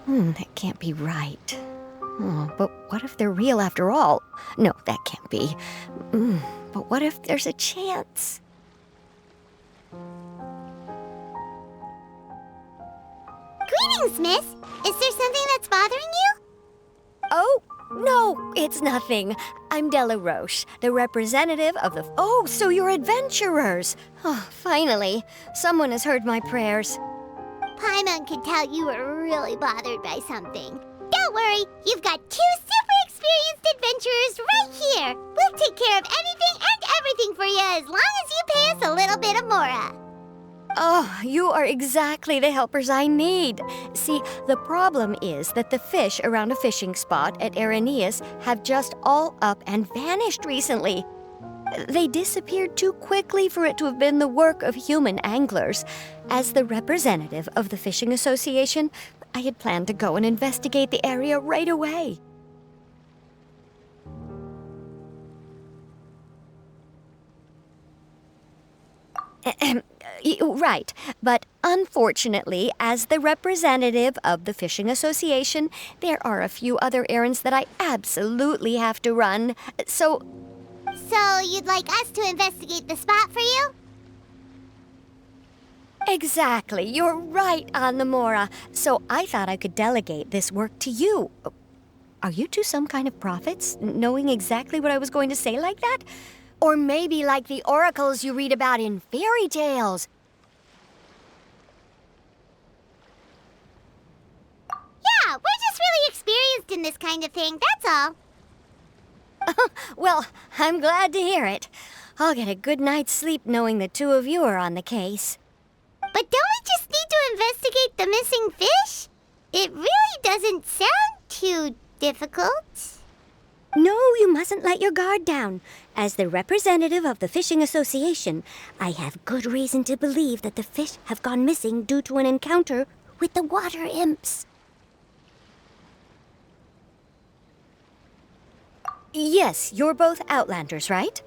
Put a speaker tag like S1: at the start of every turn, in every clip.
S1: That can't be right. Oh, but what if they're real after all? No, that can't be. But what if there's a chance?
S2: Greetings, miss. Is there something that's bothering you?
S1: Oh, no, it's nothing. I'm Della Roche, the representative of the... Oh, so you're adventurers. Oh, finally. Someone has heard my prayers.
S2: Paimon could tell you were really bothered by something. Don't worry, you've got 2 super experienced adventurers right here. We'll take care of anything and everything for you as long as you pay us a little bit of mora.
S1: Oh, you are exactly the helpers I need. See, the problem is that the fish around a fishing spot at Araneus have just all up and vanished recently. They disappeared too quickly for it to have been the work of human anglers. As the representative of the Fishing Association, I had planned to go and investigate the area right away. Right, but unfortunately, as the representative of the Fishing Association, there are a few other errands that I absolutely have to run. So
S2: you'd like us to investigate the spot for you?
S1: Exactly, you're right on the mora. So I thought I could delegate this work to you. Are you two some kind of prophets, knowing exactly what I was going to say like that? Or maybe like the oracles you read about in fairy tales.
S2: Yeah, we're just really experienced in this kind of thing, that's all.
S1: Well, I'm glad to hear it. I'll get a good night's sleep knowing the two of you are on the case.
S2: But don't we just need to investigate the missing fish? It really doesn't sound too difficult.
S1: No, you mustn't let your guard down. As the representative of the Fishing Association, I have good reason to believe that the fish have gone missing due to an encounter with the water imps. Yes, you're both Outlanders, right?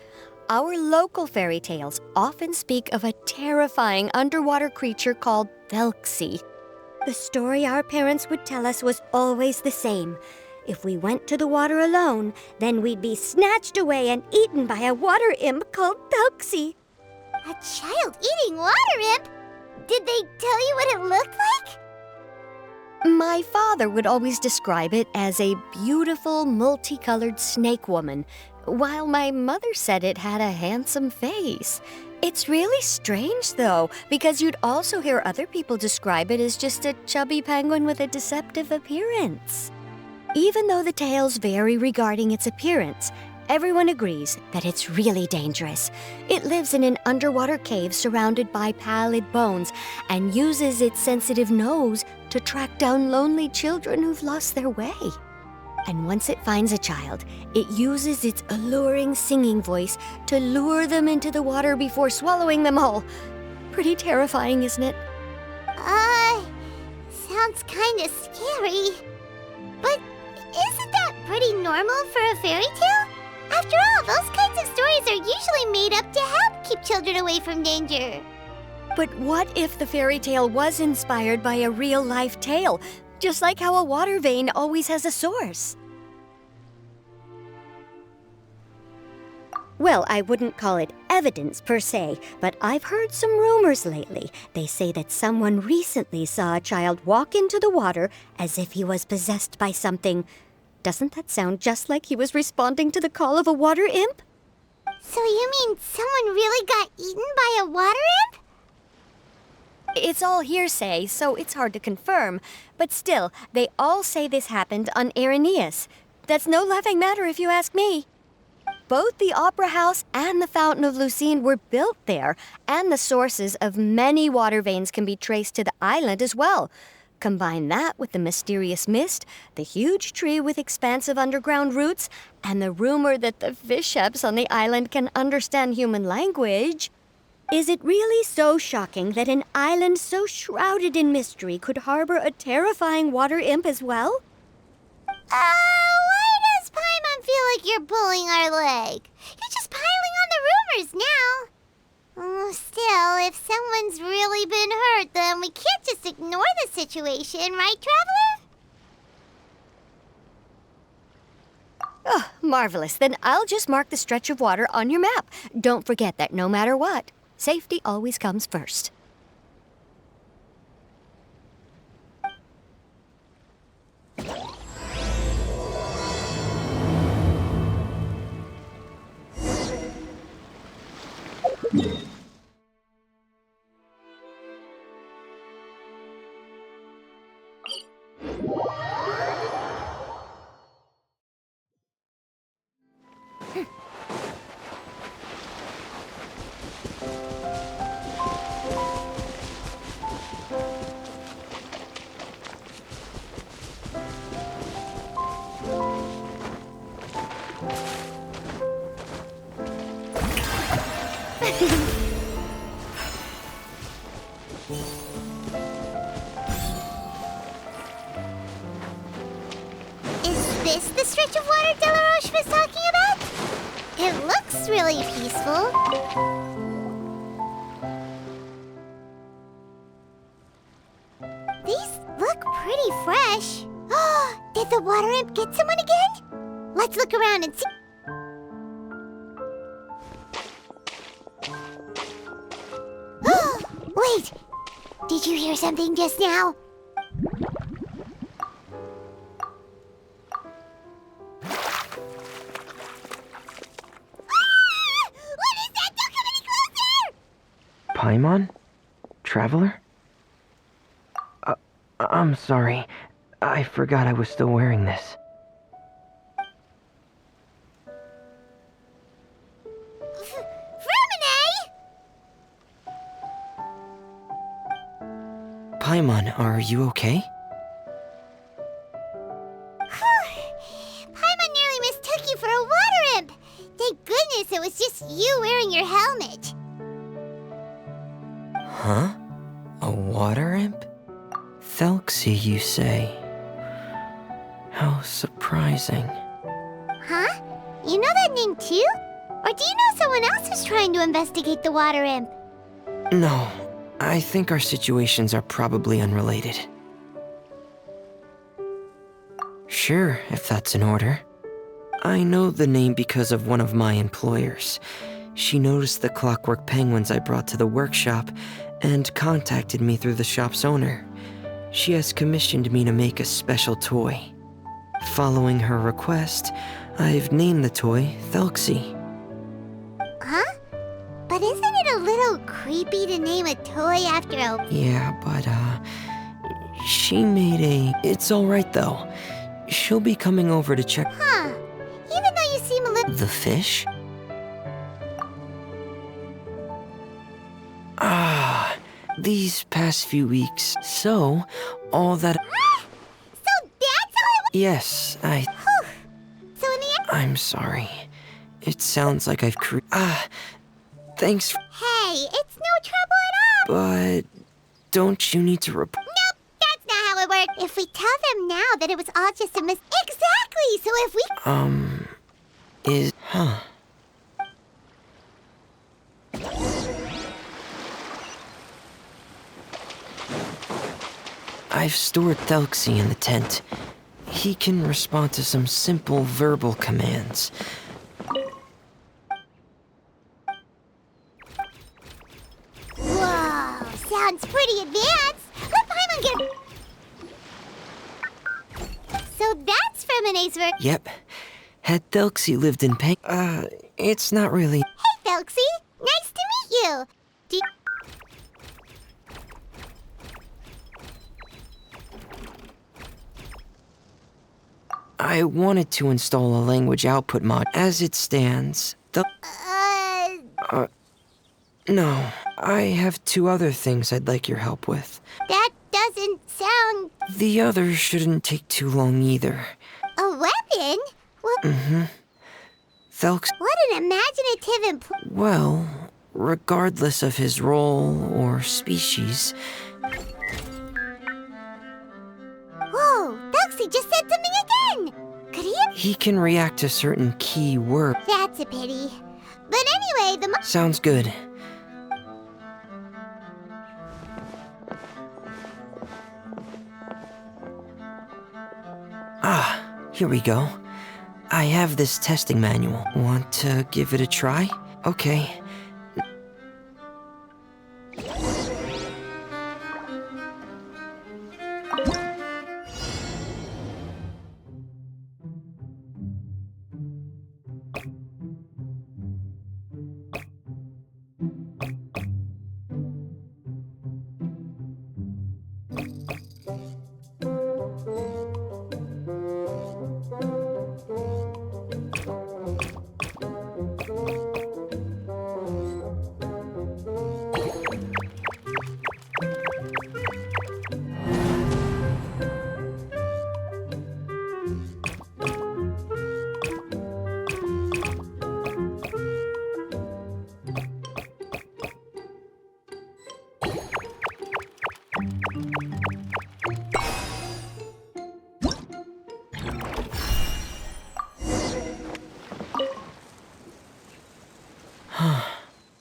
S1: Our local fairy tales often speak of a terrifying underwater creature called Thelxie. The story our parents would tell us was always the same. If we went to the water alone, then we'd be snatched away and eaten by a water imp called Thelxie.
S2: A child eating water imp? Did they tell you what it looked like?
S1: My father would always describe it as a beautiful, multicolored snake woman, while my mother said it had a handsome face. It's really strange, though, because you'd also hear other people describe it as just a chubby penguin with a deceptive appearance. Even though the tales vary regarding its appearance, everyone agrees that it's really dangerous. It lives in an underwater cave surrounded by pallid bones and uses its sensitive nose to track down lonely children who've lost their way. And once it finds a child, it uses its alluring singing voice to lure them into the water before swallowing them all. Pretty terrifying, isn't it?
S2: Sounds kinda scary. But isn't that pretty normal for a fairy tale? After all, those kinds of stories are usually made up to help keep children away from danger.
S1: But what if the fairy tale was inspired by a real-life tale, just like how a water vein always has a source? Well, I wouldn't call it evidence per se, but I've heard some rumors lately. They say that someone recently saw a child walk into the water as if he was possessed by something. Doesn't that sound just like he was responding to the call of a water imp?
S2: So you mean someone really got eaten by a water imp?
S1: It's all hearsay, so it's hard to confirm. But still, they all say this happened on Araneus. That's no laughing matter if you ask me. Both the Opera House and the Fountain of Lucine were built there, and the sources of many water veins can be traced to the island as well. Combine that with the mysterious mist, the huge tree with expansive underground roots, and the rumor that the fish-eps on the island can understand human language. Is it really so shocking that an island so shrouded in mystery could harbor a terrifying water imp as well?
S2: Why does Paimon feel like you're pulling our leg? You're just piling on the rumors now. Still, if someone's really been hurt, then we can't just ignore the situation, right, Traveler?
S1: Oh, marvelous. Then I'll just mark the stretch of water on your map. Don't forget that no matter what, safety always comes first.
S2: Is this the stretch of water Delaroche was talking about? It looks really peaceful. These look pretty fresh. Did the water imp get someone again? Let's look around and see. Wait! Did you hear something just now? What is that? Don't come any closer!
S3: Paimon? Traveler? I'm sorry. I forgot I was still wearing this. Paimon, are you okay?
S2: Paimon nearly mistook you for a water imp. Thank goodness it was just you wearing your helmet.
S3: Huh? A water imp? Thelxie, you say? How surprising.
S2: Huh? You know that name too? Or do you know someone else who's trying to investigate the water imp?
S3: No, I think our situations are probably unrelated. Sure, if that's in order. I know the name because of one of my employers. She noticed the clockwork penguins I brought to the workshop and contacted me through the shop's owner. She has commissioned me to make a special toy. Following her request, I've named the toy Thelxie.
S2: Huh? But isn't it a little creepy to name a toy after a...
S3: Yeah, but, she made a... It's alright, though. She'll be coming over to check...
S2: Huh. Even though you seem a little...
S3: The fish? Ah, these past few weeks. So, all that...
S2: So that's how it...
S3: Yes,
S2: So in the end...
S3: I'm sorry. It sounds like I've thanks.
S2: Hey, it's no trouble at all.
S3: But don't you need to
S2: Nope, that's not how it works. If we tell them now that it was all just a Exactly, so if we...
S3: I've stored Thelxie in the tent. He can respond to some simple verbal commands.
S2: Whoa, sounds pretty advanced. Let Paimon get... So that's Femine's work.
S3: Yep. Had Thelxie lived in it's not really...
S2: Hey, Thelxie. Nice to meet you.
S3: I wanted to install a language output mod. As it stands, no. I have 2 other things I'd like your help with.
S2: That doesn't sound...
S3: The others shouldn't take too long either.
S2: A weapon? Well...
S3: Thelxie...
S2: What an imaginative
S3: Well, regardless of his role or species...
S2: Whoa, Thelxie just said something again! Could he have...
S3: He can react to certain key words.
S2: That's a pity. But anyway,
S3: Sounds good. Here we go. I have this testing manual. Want to give it a try? Okay.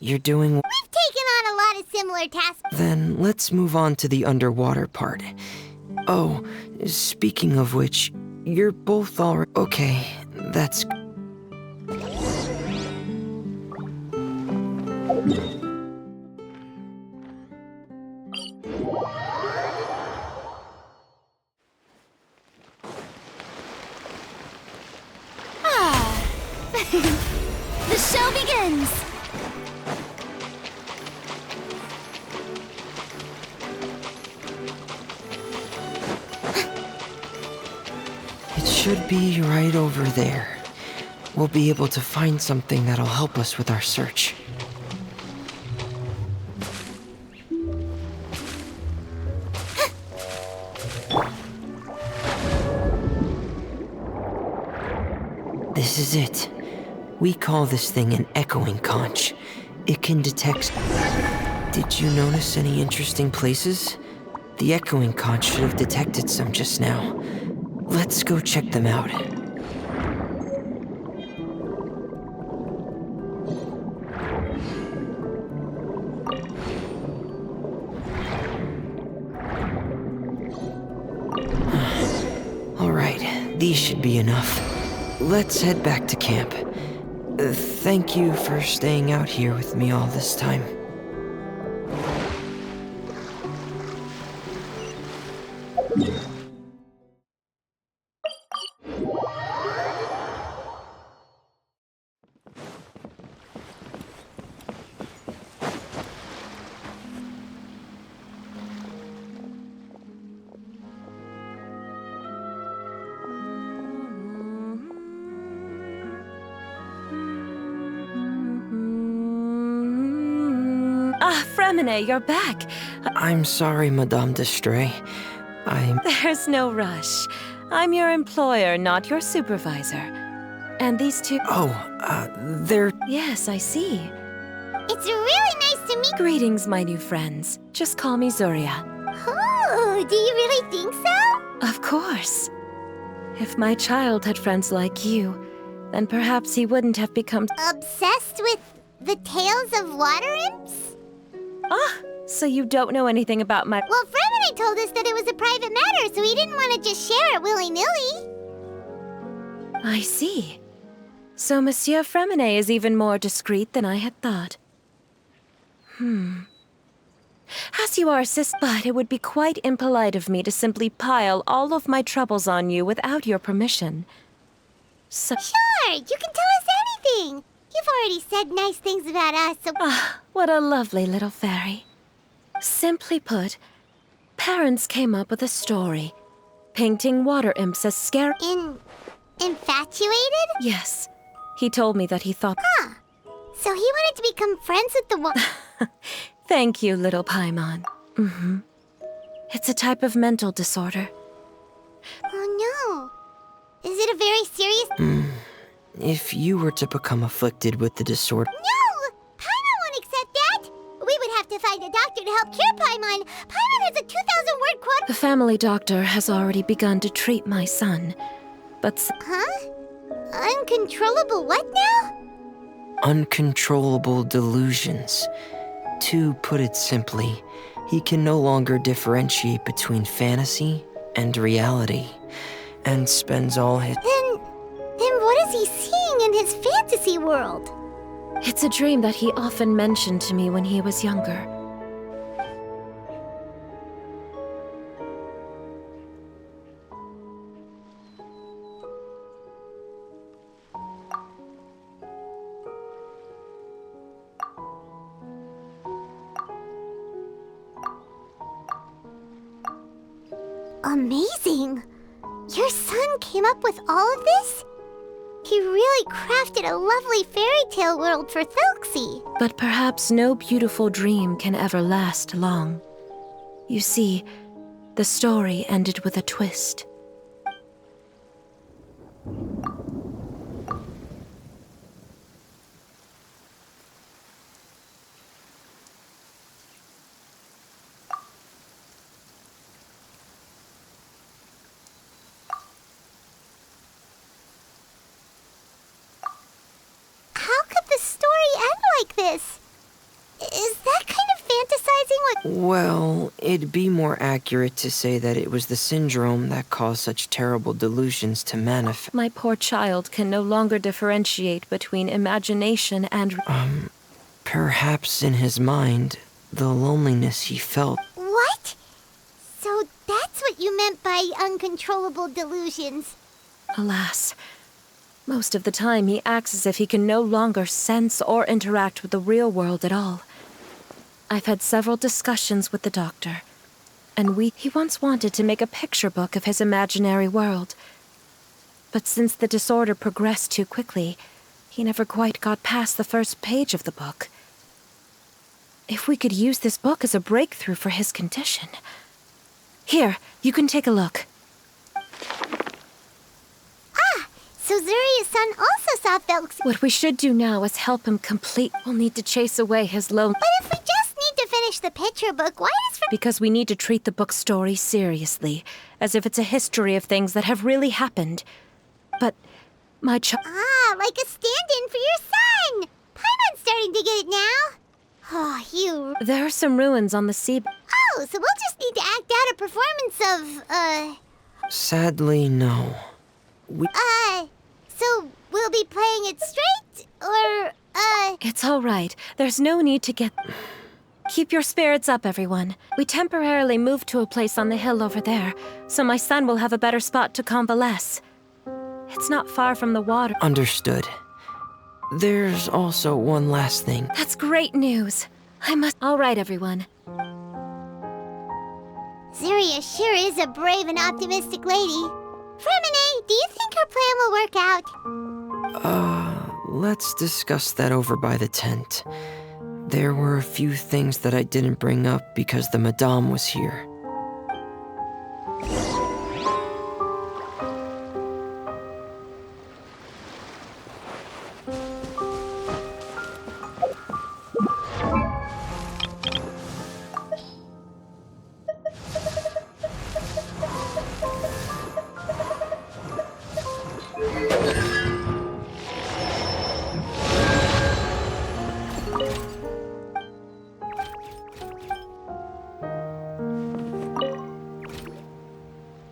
S3: You're doing...
S2: We've taken on a lot of similar tasks.
S3: Then let's move on to the underwater part. Oh, speaking of which, you're both all... Okay, that's...
S2: The show begins!
S3: It should be right over there. We'll be able to find something that'll help us with our search. This is it. We call this thing an echoing conch. It can detect... Did you notice any interesting places? The echoing conch should have detected some just now. Let's go check them out. All right, these should be enough. Let's head back to camp. Thank you for staying out here with me all this time.
S4: Fremine, you're back.
S3: I'm sorry, Madame d'Estray.
S4: There's no rush. I'm your employer, not your supervisor. And these two...
S3: They're...
S4: Yes, I see.
S2: It's really nice to meet...
S4: Greetings, my new friends. Just call me Zuria.
S2: Oh, do you really think so?
S4: Of course. If my child had friends like you, then perhaps he wouldn't have become...
S2: Obsessed with the tales of water imps?
S4: Ah, so you don't know anything about my...
S2: Well, Fremine told us that it was a private matter, so he didn't want to just share it willy-nilly.
S4: I see. So Monsieur Fremine is even more discreet than I had thought. As you are but it would be quite impolite of me to simply pile all of my troubles on you without your permission. So...
S2: Sure, you can tell us anything. You've already said nice things about us, so...
S4: Ah, what a lovely little fairy. Simply put, parents came up with a story. Painting water imps as scary...
S2: Infatuated?
S4: Yes. He told me that he thought...
S2: Huh. So he wanted to become friends with the
S4: Thank you, little Paimon. It's a type of mental disorder.
S2: Oh no. Is it a very serious...
S3: If you were to become afflicted with the disorder...
S2: No! Paimon won't accept that! We would have to find a doctor to help cure Paimon. Paimon has a 2,000-word quote...
S4: The family doctor has already begun to treat my son, but...
S2: Huh? Uncontrollable what now?
S3: Uncontrollable delusions. To put it simply, he can no longer differentiate between fantasy and reality. and spends all his...
S2: Then what is he seeing in his fantasy world?
S4: It's a dream that he often mentioned to me when he was younger.
S2: Amazing! Your son came up with all of this? He really crafted a lovely fairy tale world for Thelxie.
S4: But perhaps no beautiful dream can ever last long. You see, the story ended with a twist.
S2: How could the story end like this? Is that kind of fantasizing what...
S3: Well, it'd be more accurate to say that it was the syndrome that caused such terrible delusions to manifest.
S4: My poor child can no longer differentiate between imagination and...
S3: Perhaps in his mind, the loneliness he felt.
S2: What? So that's what you meant by uncontrollable delusions.
S4: Alas, most of the time he acts as if he can no longer sense or interact with the real world at all. I've had several discussions with the doctor, and he once wanted to make a picture book of his imaginary world. But since the disorder progressed too quickly, he never quite got past the first page of the book. If we could use this book as a breakthrough for his condition... Here, you can take a look.
S2: So Zuria's son also saw Thelxie.
S4: What we should do now is help him complete... We'll need to chase away his lone...
S2: But if we just need to finish the picture book, why does...
S4: Because we need to treat the book's story seriously, as if it's a history of things that have really happened. But my
S2: like a stand-in for your son! Paimon's starting to get it now. Oh, you...
S4: There are some ruins on the sea...
S2: Oh, so we'll just need to act out a performance of,
S3: Sadly, no.
S2: So we'll be playing it straight, or,
S4: It's all right. There's no need to get... Keep your spirits up, everyone. We temporarily moved to a place on the hill over there, so my son will have a better spot to convalesce. It's not far from the water.
S3: Understood. There's also one last thing.
S4: That's great news. I must... All right, everyone.
S2: Zuria sure is a brave and optimistic lady. Fremine, do you think her plan will work out?
S3: Let's discuss that over by the tent. There were a few things that I didn't bring up because the Madame was here.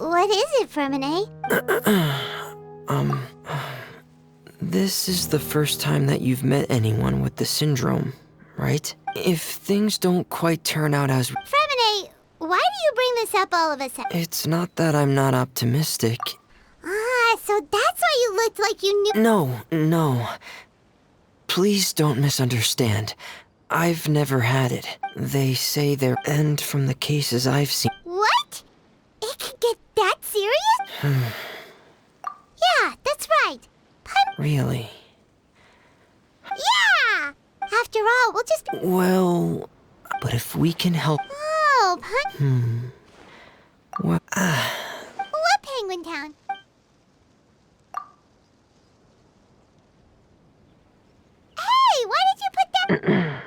S2: What is it, Fremine?
S3: This is the first time that you've met anyone with the syndrome, right? If things don't quite turn out as...
S2: Fremine, why do you bring this up all of a sudden?
S3: It's not that I'm not optimistic.
S2: So that's why you looked like you knew...
S3: No. Please don't misunderstand. I've never had it. They say and from the cases I've seen...
S2: What? It could get that serious? Yeah, that's right.
S3: Really?
S2: Yeah! After all, we'll just...
S3: Well, but if we can help...
S2: Oh,
S3: What?
S2: What Penguin Town? Hey, why did you put that...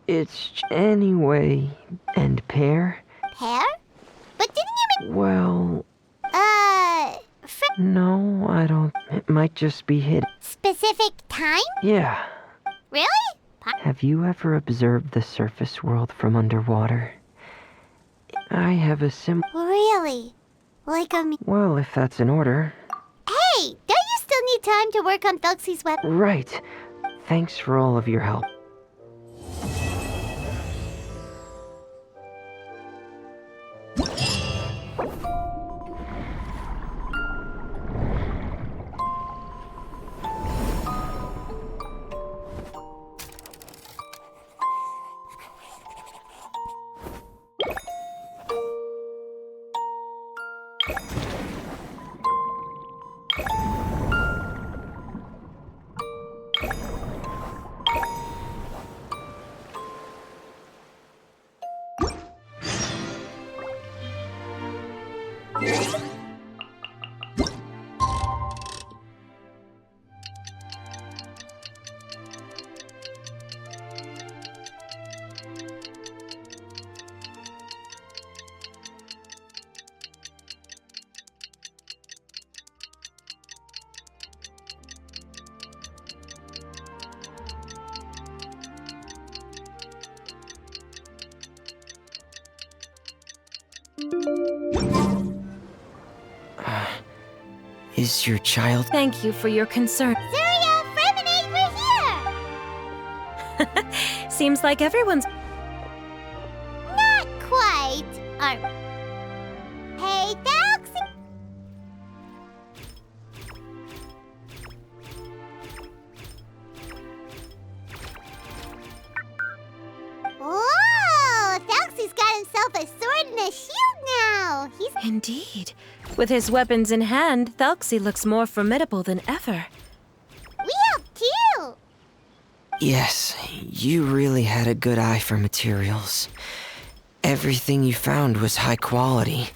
S3: It's anyway. And pear?
S2: Pear? But didn't you make...
S3: Well... No, I don't... It might just be hidden.
S2: Specific time?
S3: Yeah.
S2: Really?
S3: Have you ever observed the surface world from underwater? I have a
S2: Really?
S3: Well, if that's in order.
S2: Hey, don't you still need time to work on Thelxie's weapon?
S3: Right. Thanks for all of your help. Is your child...
S4: Thank you for your concern.
S2: Zuria, Fremine, we're here!
S4: Seems like everyone's...
S2: Not quite. Hey, Thelxie! Whoa! Thelxie's got himself a sword and a shield now! He's...
S4: Indeed. With his weapons in hand, Thelxie looks more formidable than ever.
S2: We helped too!
S3: Yes, you really had a good eye for materials. Everything you found was high quality.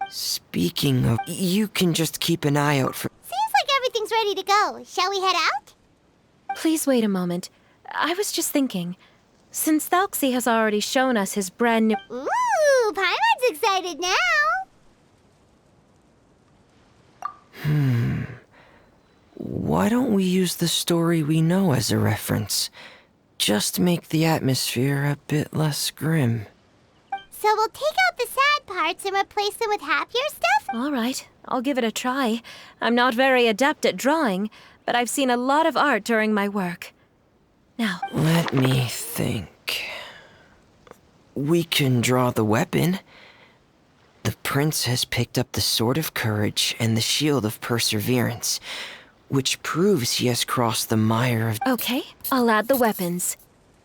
S3: Speaking of, you can just keep an eye out for...
S2: Seems like everything's ready to go. Shall we head out?
S4: Please wait a moment. I was just thinking. Since Thelxie has already shown us his brand new...
S2: Ooh, Paimon's excited now!
S3: Why don't we use the story we know as a reference? Just make the atmosphere a bit less grim.
S2: So we'll take out the sad parts and replace them with happier stuff?
S4: All right, I'll give it a try. I'm not very adept at drawing, but I've seen a lot of art during my work. Now,
S3: Let me think. We can draw the weapon. The prince has picked up the Sword of Courage and the Shield of Perseverance, which proves he has crossed the mire of...
S4: okay, I'll add the weapons.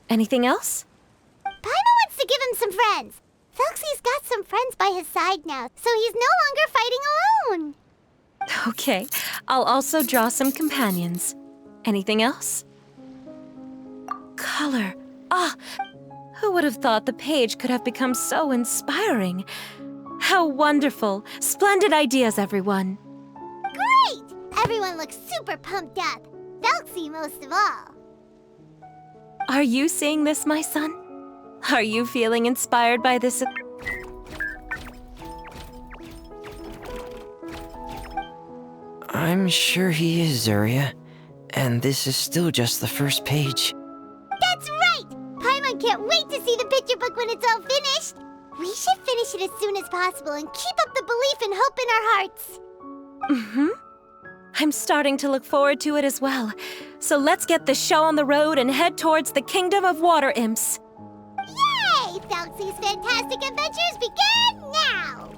S4: Anything else?
S2: Paimon wants to give him some friends. Thelxie's got some friends by his side now, so he's no longer fighting alone.
S4: Okay, I'll also draw some companions. Anything else? Color. Ah, who would have thought the page could have become so inspiring? How wonderful! Splendid ideas, everyone.
S2: Great! Everyone looks super pumped up. Thelxie most of all.
S4: Are you seeing this, my son? Are you feeling inspired by this?
S3: I'm sure he is, Zuria. And this is still just the first page.
S2: That's right! Paimon can't wait to see the picture book when it's all finished. We should finish it as soon as possible and keep up the belief and hope in our hearts.
S4: Mm-hmm. I'm starting to look forward to it as well. So let's get the show on the road and head towards the Kingdom of Water Imps.
S2: Yay! Thelxie's fantastic adventures begin now!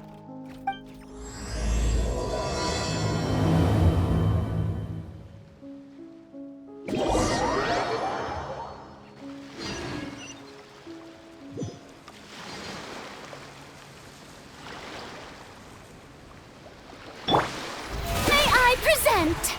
S1: May I present?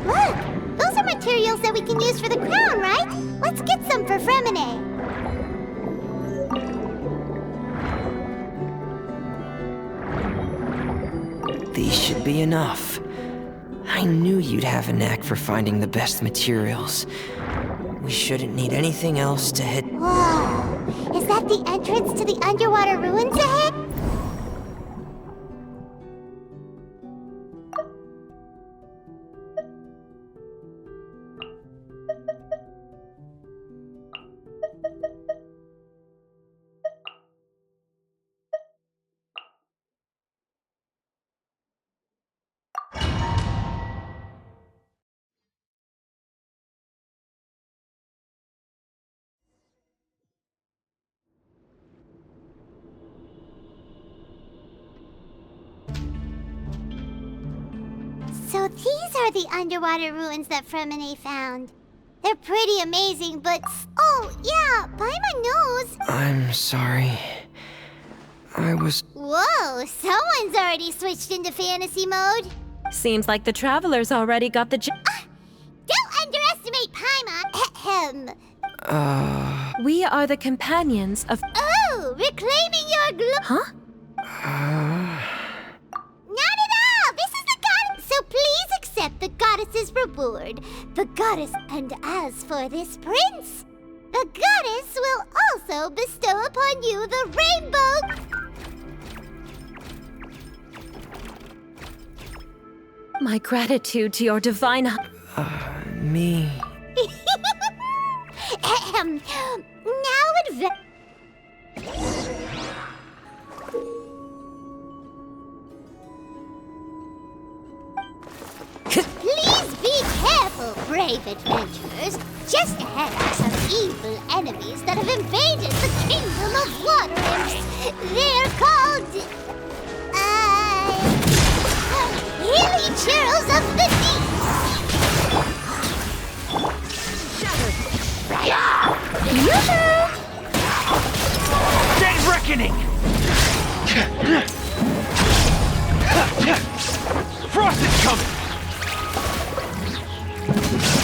S2: Look! Those are materials that we can use for the crown, right? Let's get some for Fremine.
S3: These should be enough. I knew you'd have a knack for finding the best materials. We shouldn't need anything else to hit.
S2: Whoa! Is that the entrance to the underwater ruins ahead? So these are the underwater ruins that Fremine found. They're pretty amazing, but... Oh, yeah, Paimon knows.
S3: I'm sorry. I was...
S2: Whoa, someone's already switched into fantasy mode.
S4: Seems like the travelers already got the
S2: Don't underestimate Paimon. Ahem.
S4: We are the companions of...
S2: Oh, reclaiming your
S4: Huh?
S2: Not at all! This is the goddess! So please accept the goddess's reward. The goddess, and as for this prince, the goddess will also bestow upon you the rainbow...
S4: My gratitude to your divine...
S3: Me...
S2: Ahem. Now Please be careful, brave adventurers. Just ahead are some evil enemies that have invaded the kingdom of water imps. They're called... Hilly Churls of the Deep.
S5: Dead reckoning! Frost is coming!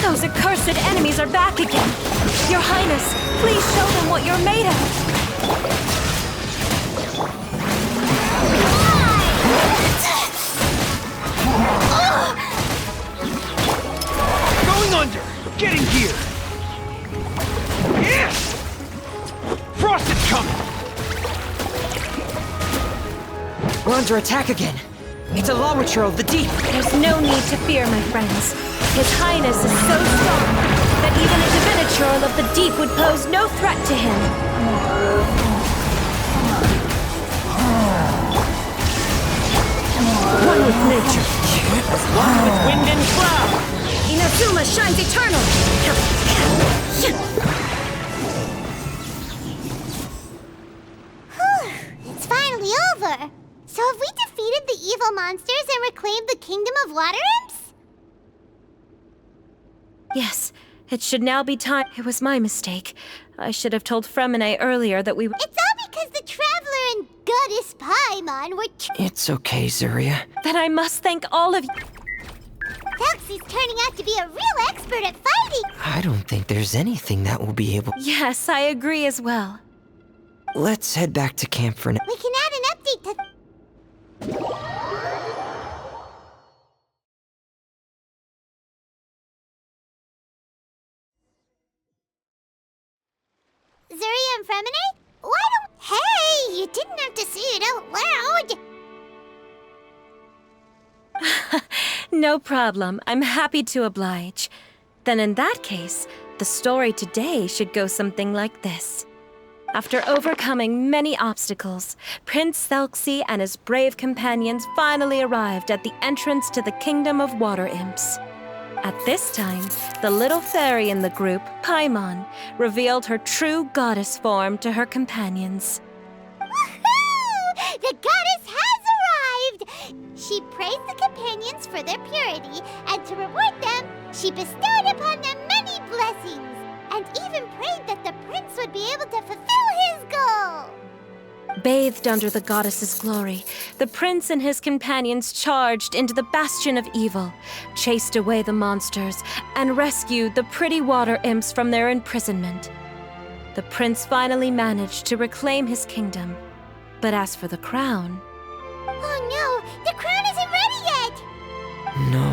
S4: Those accursed enemies are back again! Your Highness, please show them what you're made of!
S5: Going under! Getting gear! Yes! Frost is coming!
S3: We're under attack again. It's a Lawitcher of the Deep.
S4: There's no need to fear, my friends. His Highness is so strong that even a Diviniture of the Deep would pose no threat to him.
S3: One with nature.
S5: One with wind and cloud!
S4: Inazuma shines eternal!
S2: It's finally over. So have we defeated the evil monsters and reclaimed the kingdom of water imps?
S4: Yes, it should now be time. It was my mistake. I should have told Fremine earlier that we were...
S2: It's all because the Traveler and Goddess Paimon were...
S3: It's okay, Zuria.
S4: That I must thank all of you.
S2: Foxy's turning out to be a real expert at fighting.
S3: I don't think there's anything that will be able...
S4: Yes, I agree as well.
S3: Let's head back to camp for now.
S2: We can add an update to... Zuria and Fremine? Why don't... Hey, you didn't have to say it out loud.
S4: No problem. I'm happy to oblige. Then in that case, the story today should go something like this. After overcoming many obstacles, Prince Selksy and his brave companions finally arrived at the entrance to the Kingdom of Water Imps. At this time, the little fairy in the group, Paimon, revealed her true goddess form to her companions.
S2: Woohoo! The goddess has arrived! She praised the companions for their purity, and to reward them, she bestowed upon them many blessings, and even prayed that the prince would be able to fulfill his goal.
S4: Bathed under the goddess's glory, the prince and his companions charged into the bastion of evil, chased away the monsters, and rescued the pretty water imps from their imprisonment. The prince finally managed to reclaim his kingdom. But as for the crown...
S2: Oh no, the crown isn't ready yet!
S3: No.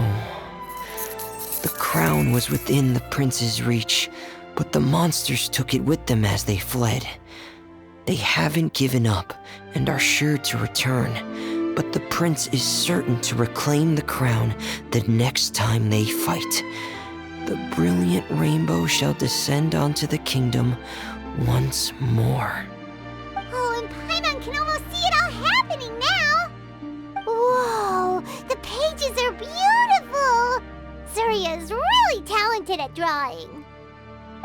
S3: The crown was within the prince's reach, but the monsters took it with them as they fled. They haven't given up and are sure to return, but the prince is certain to reclaim the crown the next time they fight. The brilliant rainbow shall descend onto the kingdom once more.
S2: Oh, and Paimon can almost see it all happening now! Whoa! The pages are beautiful! Surya is really talented at drawing.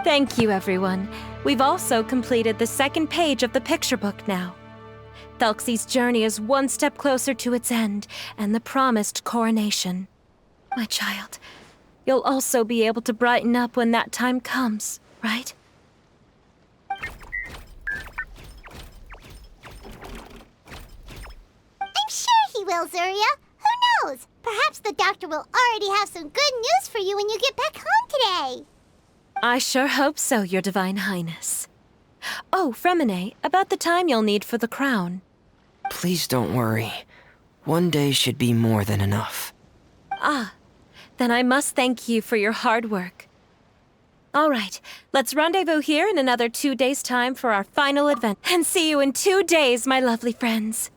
S4: Thank you, everyone. We've also completed the second page of the picture book now. Thelxie's journey is one step closer to its end and the promised coronation. My child, you'll also be able to brighten up when that time comes, right?
S2: I'm sure he will, Surya. Who knows? Perhaps the doctor will already have some good news for you when you get back home today.
S4: I sure hope so, Your Divine Highness. Oh, Fremine, about the time you'll need for the crown.
S3: Please don't worry. One day should be more than enough.
S4: Ah, then I must thank you for your hard work. All right, let's rendezvous here in another 2 days' time for our final event. And see you in 2 days, my lovely friends.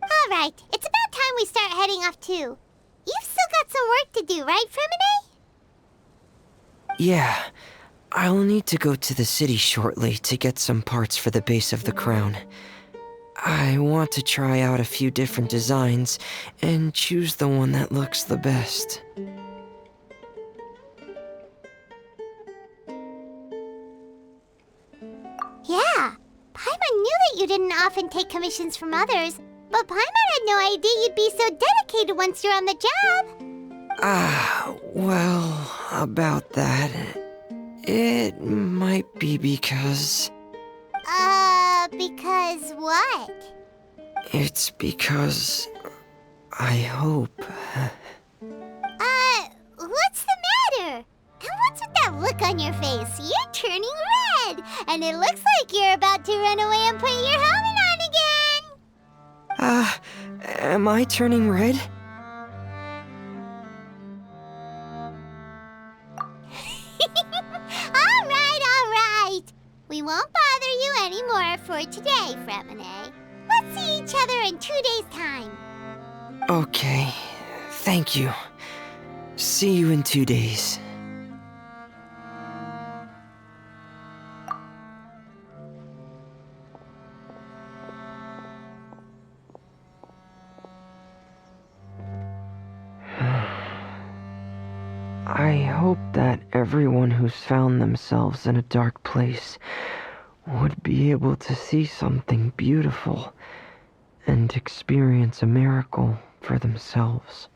S2: All right, it's about time we start heading off too. You've still got some work to do, right, Fremine?
S3: Yeah, I'll need to go to the city shortly to get some parts for the base of the crown. I want to try out a few different designs and choose the one that looks the best.
S2: Yeah, Paimon knew that you didn't often take commissions from others, but Paimon had no idea you'd be so dedicated once you're on the job.
S3: Well, about that, it might be because...
S2: Because what?
S3: It's because... I hope...
S2: What's the matter? And what's with that look on your face? You're turning red, and it looks like you're about to run away and put your helmet on again.
S3: Am I turning red?
S2: All right. We won't bother you anymore for today, Fremine. Let's see each other in 2 days' time.
S3: Okay, thank you. See you in 2 days. I hope that everyone who's found themselves in a dark place would be able to see something beautiful and experience a miracle for themselves.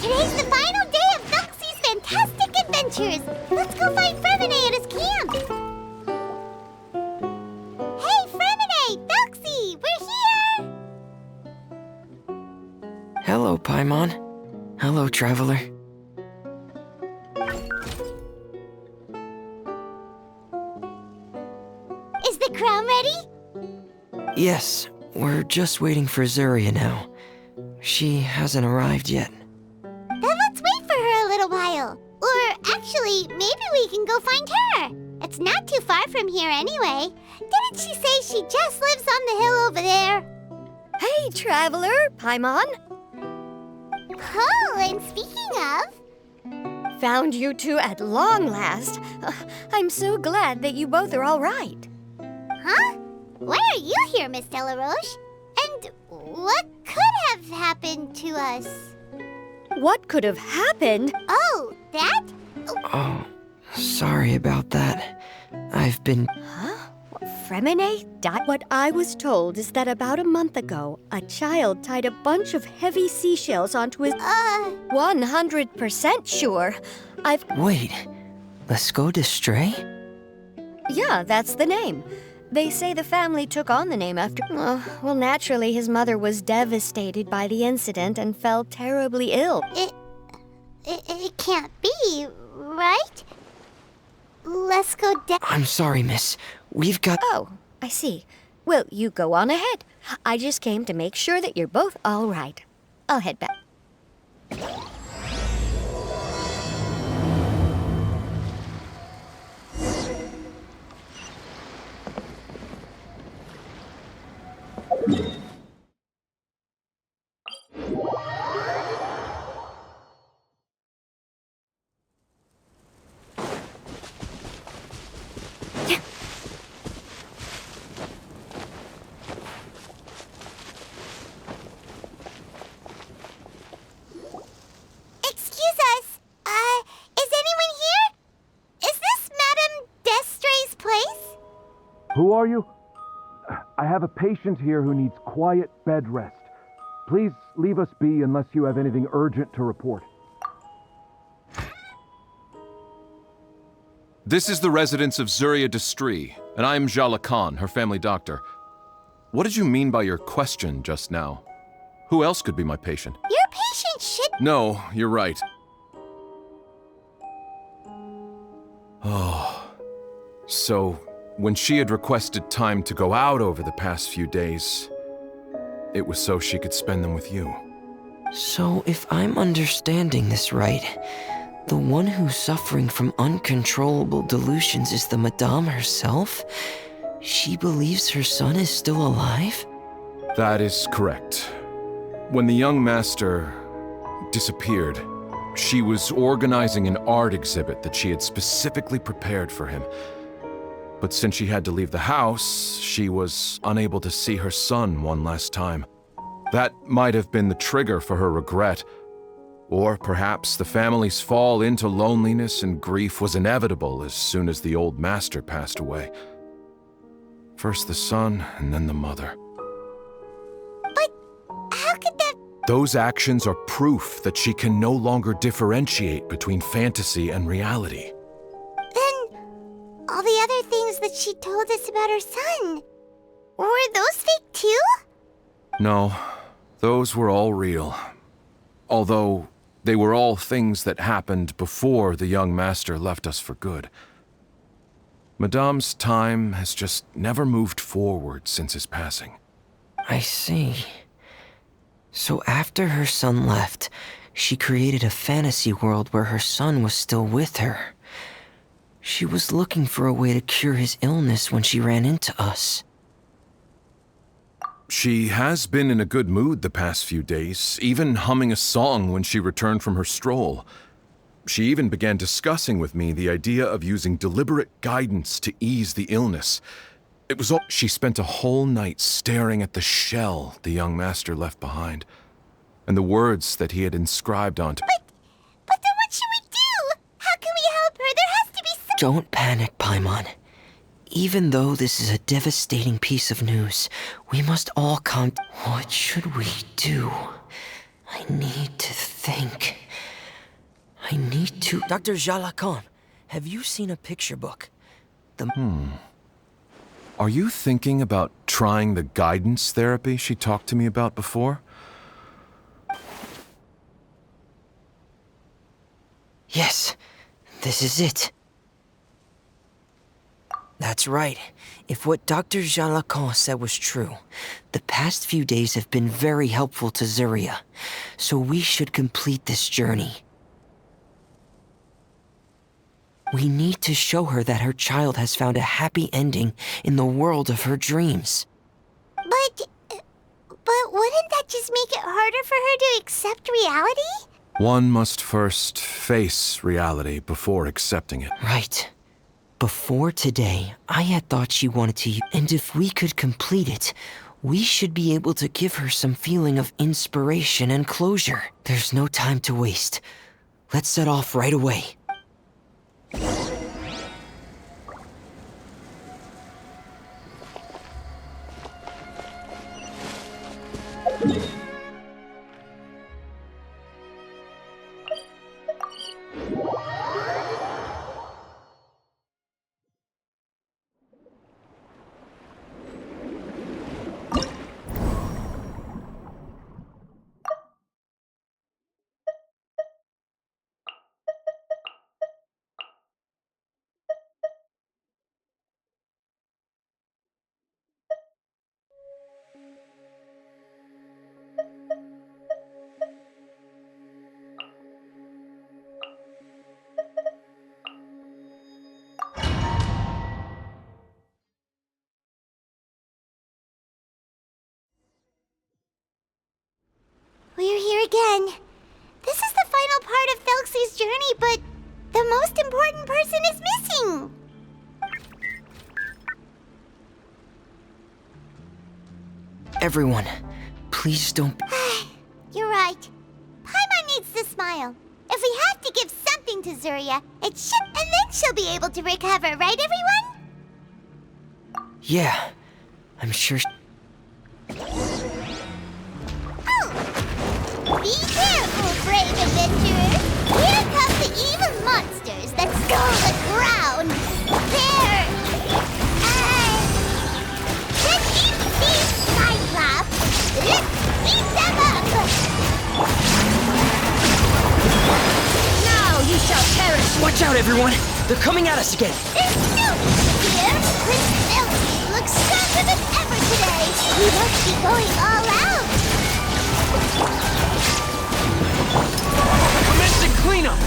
S2: Today's the final day of Thelxie's fantastic adventures. Let's go find Fremine at his camp. Hey, Fremine! Thelxie! We're here!
S3: Hello, Paimon. Hello, traveler.
S2: Is the crown ready?
S3: Yes, we're just waiting for Zuria now. She hasn't arrived yet.
S2: Actually, maybe we can go find her. It's not too far from here anyway. Didn't she say she just lives on the hill over there?
S1: Hey, traveler, Paimon.
S2: Oh, and speaking of...
S1: Found you two at long last. I'm so glad that you both are all right.
S2: Huh? Why are you here, Miss Delaroche? And what could have happened to us?
S1: What could have happened?
S2: Oh, that?
S3: Oh, sorry about that. I've been...
S1: Huh? Fremine died? What I was told is that about a month ago, a child tied a bunch of heavy seashells onto his... 100% sure.
S3: Wait, Lescaut de Stray?
S1: Yeah, that's the name. They say the family took on the name after... well, naturally, his mother was devastated by the incident and fell terribly ill.
S2: It can't be, right? Let's go down.
S3: I'm sorry, miss. We've got...
S1: Oh, I see. Well, you go on ahead. I just came to make sure that you're both all right. I'll head back.
S2: Excuse us. Is anyone here? Is this Madame Destray's place?
S6: Who are you? I have a patient here who needs quiet bed rest. Please leave us be unless you have anything urgent to report.
S7: This is the residence of Zuria Destri, and I am Jala Khan, her family doctor. What did you mean by your question just now? Who else could be my patient?
S2: Your patient should...
S7: No, you're right. Oh. So, when she had requested time to go out over the past few days, it was so she could spend them with you.
S3: So, if I'm understanding this right, the one who's suffering from uncontrollable delusions is the Madame herself? She believes her son is still alive?
S7: That is correct. When the young master disappeared, she was organizing an art exhibit that she had specifically prepared for him. But since she had to leave the house, she was unable to see her son one last time. That might have been the trigger for her regret. Or perhaps the family's fall into loneliness and grief was inevitable as soon as the old master passed away. First the son, and then the mother.
S2: But how could that...
S7: Those actions are proof that she can no longer differentiate between fantasy and reality.
S2: Then, all the other things that she told us about her son, were those fake too?
S7: No, those were all real. Although, they were all things that happened before the young master left us for good. Madame's time has just never moved forward since his passing.
S3: I see. So after her son left, she created a fantasy world where her son was still with her. She was looking for a way to cure his illness when she ran into us.
S7: She has been in a good mood the past few days, even humming a song when she returned from her stroll. She even began discussing with me the idea of using deliberate guidance to ease the illness. It was all... She spent a whole night staring at the shell the young master left behind, and the words that he had inscribed onto...
S2: But then what should we do? How can we help her? There has to be some...
S3: Don't panic, Paimon. Even though this is a devastating piece of news, we must all come... What should we do? I need to think. I need to... Dr. Jala Khan, have you seen a picture book?
S7: Are you thinking about trying the guidance therapy she talked to me about before?
S3: Yes, this is it. That's right. If what Dr. Jala Khan said was true, the past few days have been very helpful to Zuria, so we should complete this journey. We need to show her that her child has found a happy ending in the world of her dreams.
S2: But wouldn't that just make it harder for her to accept reality?
S7: One must first face reality before accepting it.
S3: Right. Before today, I had thought she wanted to and if we could complete it, we should be able to give her some feeling of inspiration and closure. There's no time to waste. Let's set off right away.
S2: We're here again. This is the final part of Thelxie's journey, but the most important person is missing.
S3: Everyone, please don't...
S2: You're right. Paimon needs to smile. If we have to give something to Zuria, it should... And then she'll be able to recover, right, everyone?
S3: Yeah, I'm sure...
S2: Be careful, brave adventurers! Here come the evil monsters that stole the crown! They're... the deep sea Cyclops! Let's beat them up!
S1: Now you shall perish!
S3: Watch out, everyone! They're coming at us again!
S2: There's no need here! Prince Thelxie looks stronger than ever today! He must be going all out!
S5: Commencing cleanup!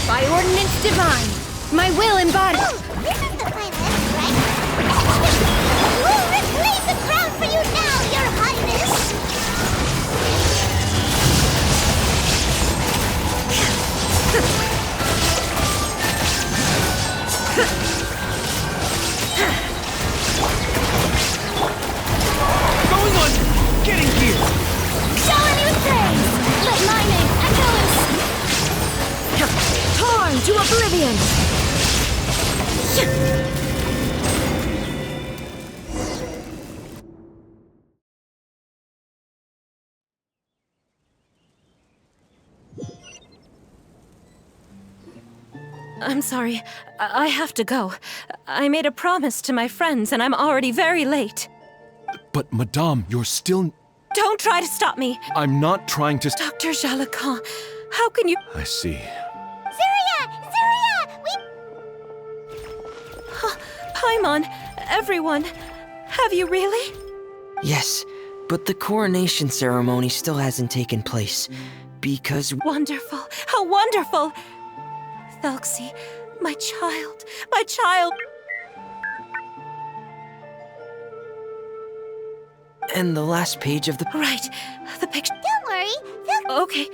S1: By ordinance divine, my will embodied.
S2: Oh, this is the final end, right? We'll reclaim the crown for you now, Your Highness!
S5: Going under! Getting here!
S1: Show him your praise! Let my name echo in... Torn to oblivion!
S4: I'm sorry. I have to go. I made a promise to my friends, and I'm already very late.
S7: But, Madame, you're still...
S4: Don't try to stop me!
S7: I'm not trying to...
S4: Dr. Jalacan, how can you...
S7: I see.
S2: Zuria! Zuria!
S4: Paimon, everyone, have you really?
S3: Yes, but the coronation ceremony still hasn't taken place. Because...
S4: Wonderful! How wonderful! Thelxie, my child, my child!
S3: And the last page of the...
S4: Right, the picture...
S2: Don't worry,
S4: Okay,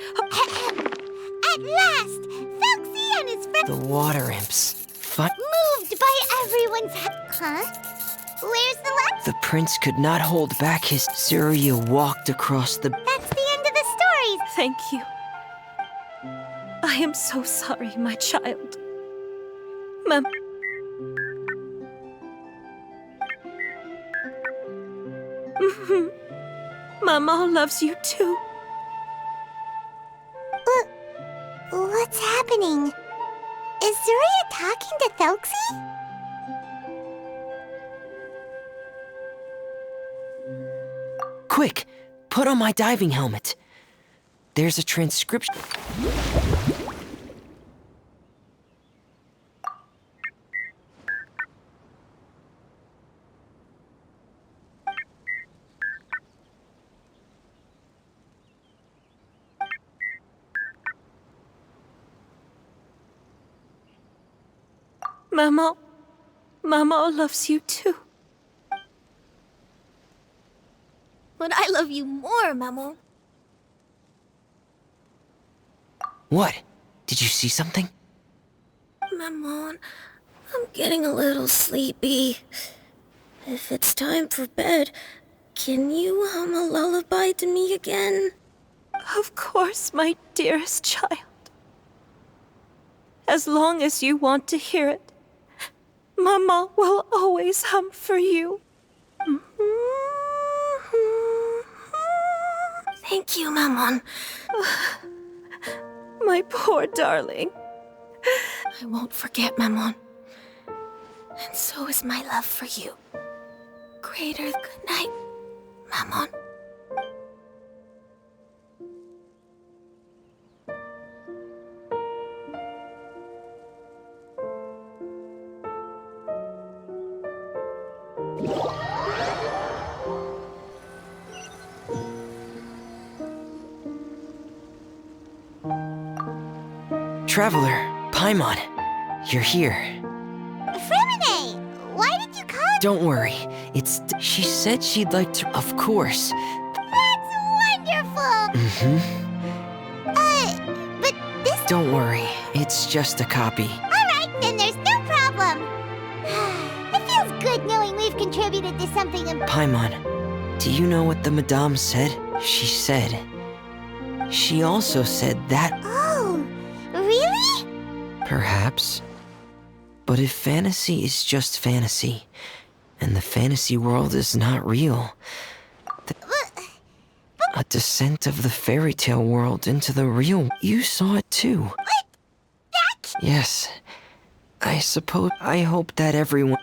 S2: At last! Thelxie and his friends
S3: The water imps.
S2: moved by everyone's Huh? Where's the left?
S3: The prince could not hold back his... Zuria walked across the...
S2: That's the end of the story!
S4: thank you. I am so sorry, my child. Mom... Mama loves you too.
S2: What's happening? Is Zuria talking to Thelxie?
S3: Quick! Put on my diving helmet. There's a transcription...
S4: Maman. Maman loves you too.
S2: But I love you more, Maman.
S3: What? Did you see something?
S4: Maman, I'm getting a little sleepy. If it's time for bed, can you hum a lullaby to me again? Of course, my dearest child. As long as you want to hear it, Mama will always hum for you. Thank you, Maman. My poor darling. I won't forget, Maman. And so is my love for you. Greater good night, Maman.
S3: Traveler, Paimon, you're here.
S2: Fremine, why did you come?
S3: Don't worry, she said she'd like to, of course.
S2: That's wonderful! But this...
S3: Don't worry, it's just a copy.
S2: Alright, then there's no problem. It feels good knowing we've contributed to something important.
S3: Paimon, do you know what the Madame said? She also said that...
S2: Oh, really?
S3: Perhaps. But if fantasy is just fantasy, and the fantasy world is not real, a descent of the fairy tale world into the real... You saw it too.
S2: That...
S3: Yes. I hope that everyone...